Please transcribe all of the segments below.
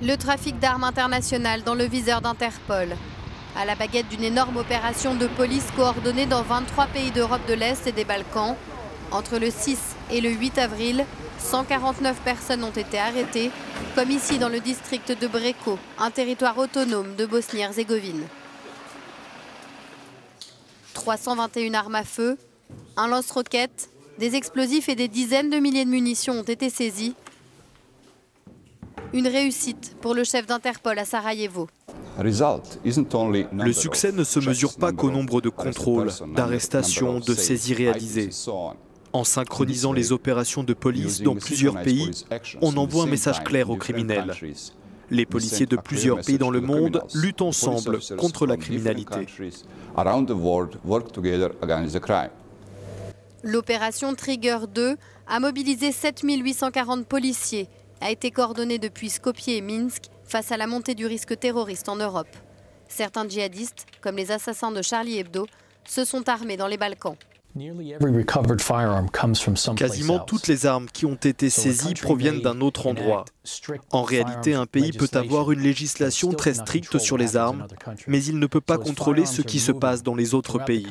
Le trafic d'armes internationales dans le viseur d'Interpol. À la baguette d'une énorme opération de police coordonnée dans 23 pays d'Europe de l'Est et des Balkans. Entre le 6 et le 8 avril, 149 personnes ont été arrêtées, comme ici dans le district de Breko, un territoire autonome de Bosnie-Herzégovine. 321 armes à feu, un lance-roquettes, des explosifs et des dizaines de milliers de munitions ont été saisis. Une réussite pour le chef d'Interpol à Sarajevo. Le succès ne se mesure pas qu'au nombre de contrôles, d'arrestations, de saisies réalisées. En synchronisant les opérations de police dans plusieurs pays, on envoie un message clair aux criminels. Les policiers de plusieurs pays dans le monde luttent ensemble contre la criminalité. L'opération Trigger 2 a mobilisé 7840 policiers, a été coordonnée depuis Skopje et Minsk face à la montée du risque terroriste en Europe. Certains djihadistes, comme les assassins de Charlie Hebdo, se sont armés dans les Balkans. Quasiment toutes les armes qui ont été saisies proviennent d'un autre endroit. En réalité, un pays peut avoir une législation très stricte sur les armes, mais il ne peut pas contrôler ce qui se passe dans les autres pays.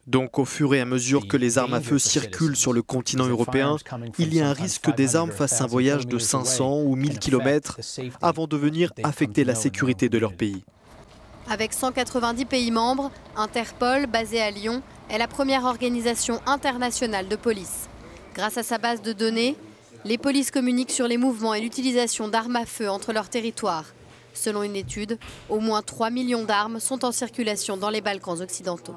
Donc, au fur et à mesure que les armes à feu circulent sur le continent européen, il y a un risque que des armes fassent un voyage de 500 ou 1000 km avant de venir affecter la sécurité de leur pays. Avec 190 pays membres, Interpol, basée à Lyon, est la première organisation internationale de police. Grâce à sa base de données, les polices communiquent sur les mouvements et l'utilisation d'armes à feu entre leurs territoires. Selon une étude, au moins 3 millions d'armes sont en circulation dans les Balkans occidentaux.